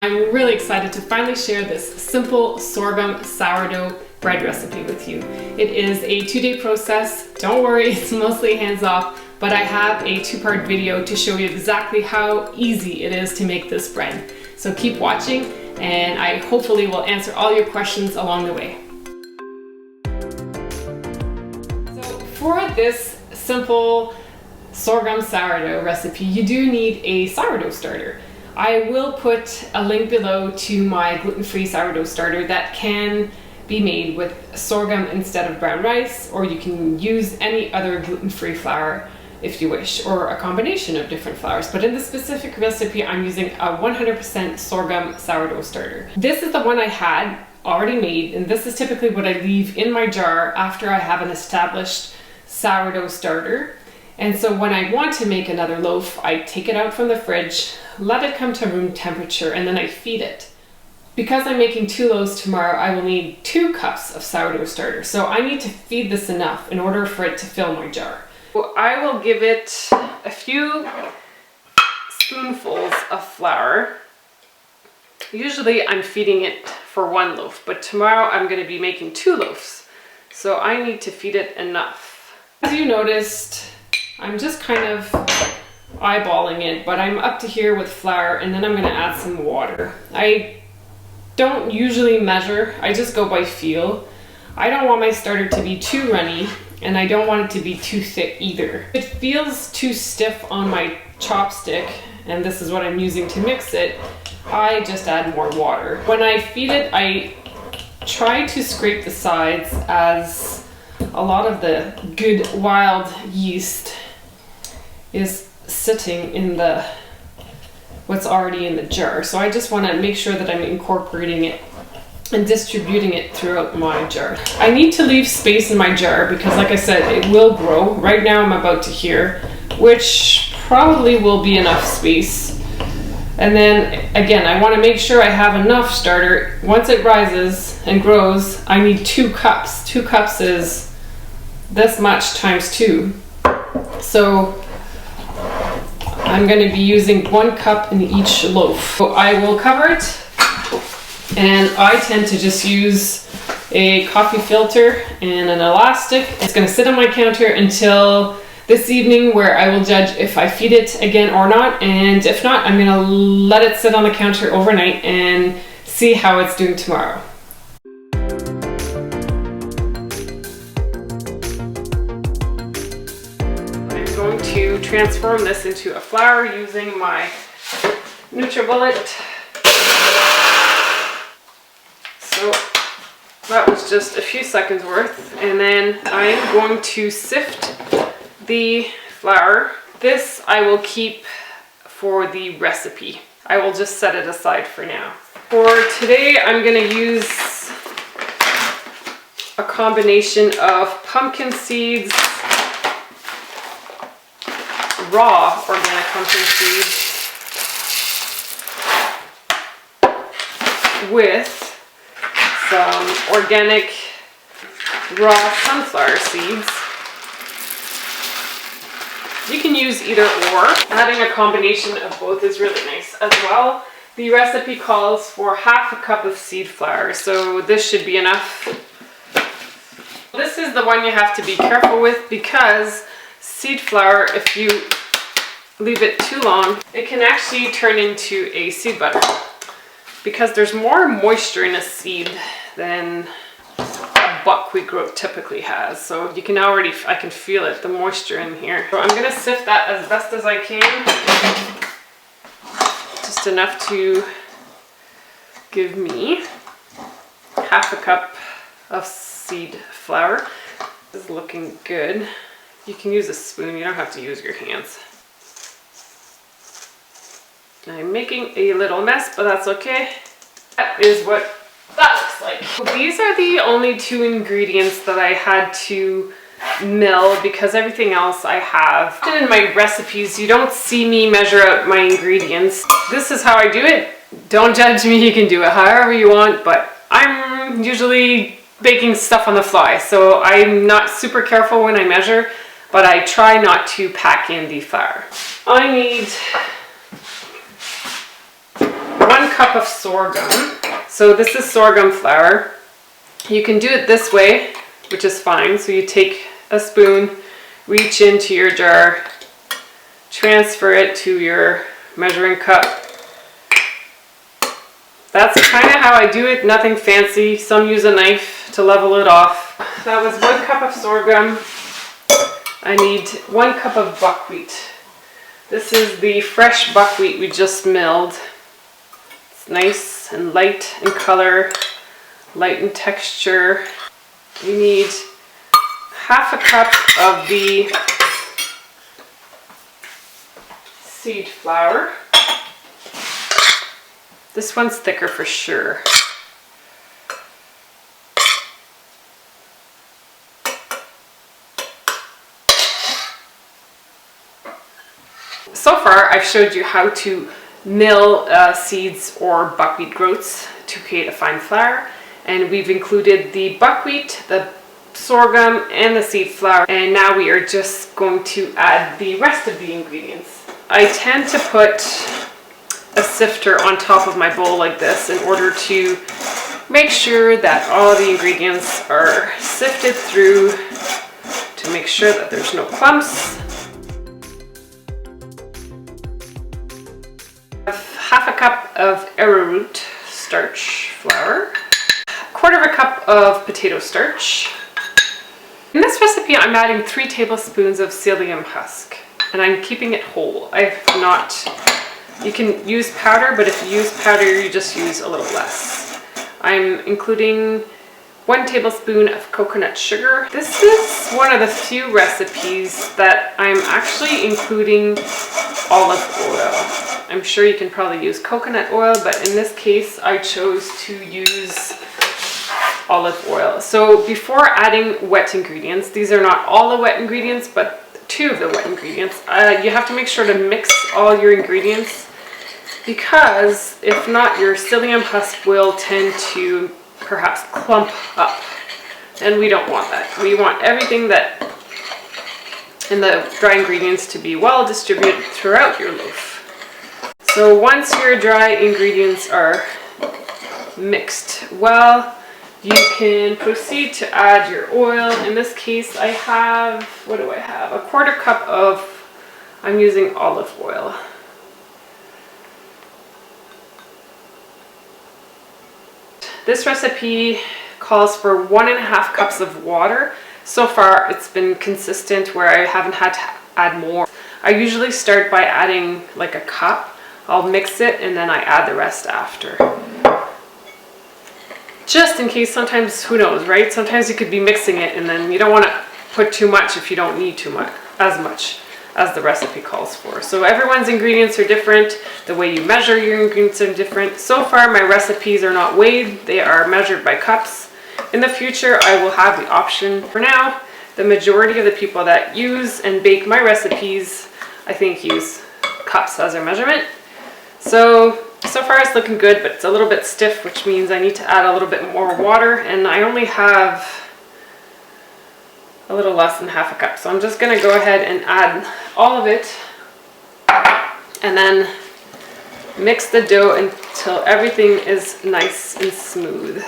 I'm really excited to finally share this simple sorghum sourdough bread recipe with you. It is a 2-day process. Don't worry, it's mostly hands-off, but I have a 2-part video to show you exactly how easy it is to make this bread. So keep watching, and I hopefully will answer all your questions along the way. So for this simple sorghum sourdough recipe, you do need a sourdough starter. I will put a link below to my gluten-free sourdough starter that can be made with sorghum instead of brown rice, or you can use any other gluten-free flour if you wish, or a combination of different flours. But in this specific recipe, I'm using a 100% sorghum sourdough starter. This is the one I had already made, and this is typically what I leave in my jar after I have an established sourdough starter. And so when I want to make another loaf, I take it out from the fridge, let it come to room temperature, and then I feed it. Because I'm making 2 loaves tomorrow, I will need 2 cups of sourdough starter. So I need to feed this enough in order for it to fill my jar. So I will give it a few spoonfuls of flour. Usually I'm feeding it for 1 loaf, but tomorrow I'm going to be making 2 loaves. So I need to feed it enough. As you noticed, I'm just kind of eyeballing it, but I'm up to here with flour, and then I'm going to add some water. I don't usually measure, I just go by feel. I don't want my starter to be too runny, and I don't want it to be too thick either. If it feels too stiff on my chopstick, and this is what I'm using to mix it, I just add more water. When I feed it, I try to scrape the sides, as a lot of the good wild yeast is sitting in what's already in the jar. So I just want to make sure that I'm incorporating it and distributing it throughout my jar. I need to leave space in my jar because, like I said, it will grow. Right now I'm about to here, which probably will be enough space. And then again, I want to make sure I have enough starter. Once it rises and grows, I need 2 cups. 2 cups is this much times 2. So I'm going to be using 1 cup in each loaf. So I will cover it, and I tend to just use a coffee filter and an elastic. It's going to sit on my counter until this evening, where I will judge if I feed it again or not, and if not, I'm going to let it sit on the counter overnight and see how it's doing tomorrow. Going to transform this into a flour using my NutriBullet. So that was just a few seconds worth, and then I am going to sift the flour. This I will keep for the recipe. I will just set it aside for now. For today, I'm going to use a combination of pumpkin seeds, raw organic pumpkin seeds, with some organic raw sunflower seeds. You can use either or. Adding a combination of both is really nice as well. The recipe calls for ½ a cup of seed flour, so this should be enough. This is the one you have to be careful with, because seed flour, if you leave it too long, it can actually turn into a seed butter, because there's more moisture in a seed than a buckwheat groat typically has. So you can already, I can feel it, the moisture in here. So I'm gonna sift that as best as I can, just enough to give me ½ a cup of seed flour. This is looking good. You can use a spoon, you don't have to use your hands. I'm making a little mess, but that's okay. That is what that looks like. So these are the only 2 ingredients that I had to mill, because everything else I have. Often in my recipes, you don't see me measure out my ingredients. This is how I do it. Don't judge me, you can do it however you want, but I'm usually baking stuff on the fly, so I'm not super careful when I measure, but I try not to pack in the flour. I need 1 cup of sorghum. So this is sorghum flour. You can do it this way, which is fine. So you take a spoon, reach into your jar, transfer it to your measuring cup. That's kind of how I do it, nothing fancy. Some use a knife to level it off. That was 1 cup of sorghum. I need 1 cup of buckwheat. This is the fresh buckwheat we just milled. It's nice and light in color, light in texture. We need half a cup of the seed flour. This one's thicker for sure. So far, I've showed you how to mill seeds or buckwheat groats to create a fine flour. And we've included the buckwheat, the sorghum, and the seed flour. And now we are just going to add the rest of the ingredients. I tend to put a sifter on top of my bowl like this in order to make sure that all the ingredients are sifted through to make sure that there's no clumps. Half a cup of arrowroot starch flour, 1/4 cup of potato starch. In this recipe, I'm adding 3 tablespoons of psyllium husk, and I'm keeping it whole. You can use powder, but if you use powder, you just use a little less. I'm including 1 tablespoon of coconut sugar. This is one of the few recipes that I'm actually including olive oil. I'm sure you can probably use coconut oil, but in this case, I chose to use olive oil. So before adding wet ingredients, these are not all the wet ingredients, but 2 of the wet ingredients, you have to make sure to mix all your ingredients, because if not, your psyllium husk will tend to perhaps clump up, and we don't want that. We want everything that in the dry ingredients to be well distributed throughout your loaf. So once your dry ingredients are mixed well, you can proceed to add your oil. In this case, I have, what do I have? A 1/4 cup of, I'm using olive oil. This recipe calls for 1.5 cups of water. So far, it's been consistent where I haven't had to add more. I usually start by adding like a cup. I'll mix it and then I add the rest after. Just in case, sometimes, who knows, right? Sometimes you could be mixing it and then you don't want to put too much if you don't need too much, as the recipe calls for. So everyone's ingredients are different. The way you measure your ingredients are different. So far, my recipes are not weighed. They are measured by cups. In the future, I will have the option. For now, the majority of the people that use and bake my recipes, I think, use cups as their measurement. So far it's looking good, but it's a little bit stiff, which means I need to add a little bit more water, and I only have a little less than 1/2 cup. So I'm just gonna go ahead and add all of it, and then mix the dough until everything is nice and smooth.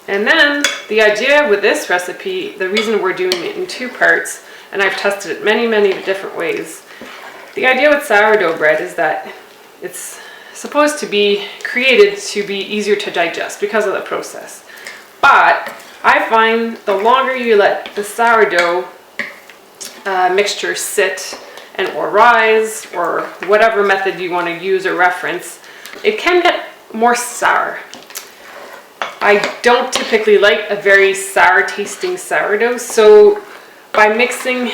And then the idea with this recipe, the reason we're doing it in 2 parts, and I've tested it many different ways. The idea with sourdough bread is that it's supposed to be created to be easier to digest because of the process. But I find the longer you let the sourdough mixture sit and or rise, or whatever method you want to use or reference, it can get more sour. I don't typically like a very sour tasting sourdough, so by mixing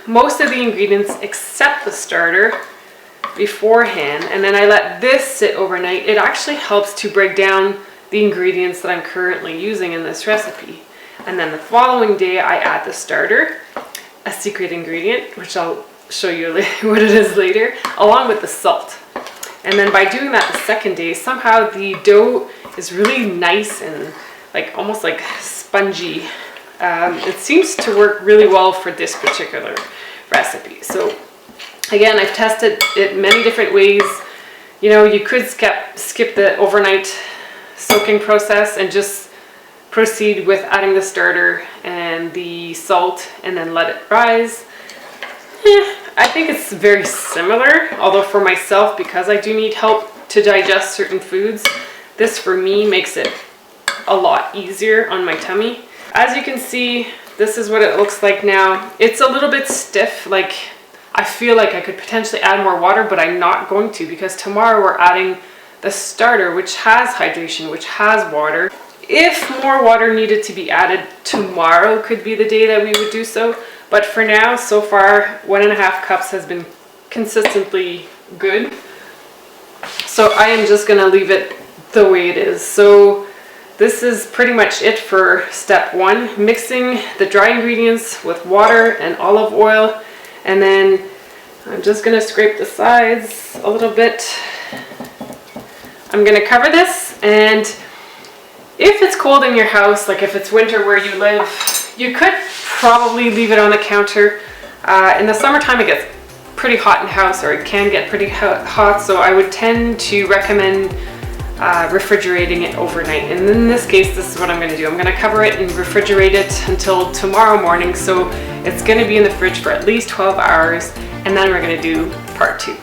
most of the ingredients except the starter beforehand, and then I let this sit overnight, it actually helps to break down the ingredients that I'm currently using in this recipe. And then the following day I add the starter, a secret ingredient, which I'll show you what it is later, along with the salt. And then by doing that the second day, somehow the dough is really nice and almost like spongy. It seems to work really well for this particular recipe. So Again, I've tested it many different ways. You know, you could skip the overnight soaking process and just proceed with adding the starter and the salt and then let it rise. I think it's very similar, although for myself, because I do need help to digest certain foods, this for me makes it a lot easier on my tummy. As you can see, this is what it looks like now. It's a little bit stiff, like I feel like I could potentially add more water, but I'm not going to, because tomorrow we're adding the starter, which has hydration, which has water. If more water needed to be added, tomorrow could be the day that we would do so. But for now, so far, 1.5 cups has been consistently good. So I am just gonna leave it the way it is. So this is pretty much it for step 1, mixing the dry ingredients with water and olive oil. And then I'm just gonna scrape the sides a little bit. I'm gonna cover this, and if it's cold in your house, like if it's winter where you live, you could probably leave it on the counter. In the summertime it gets pretty hot in the house, or it can get pretty hot, so I would tend to recommend refrigerating it overnight. And in this case, this is what I'm going to do. I'm going to cover it and refrigerate it until tomorrow morning, so it's going to be in the fridge for at least 12 hours, and then we're going to do part 2.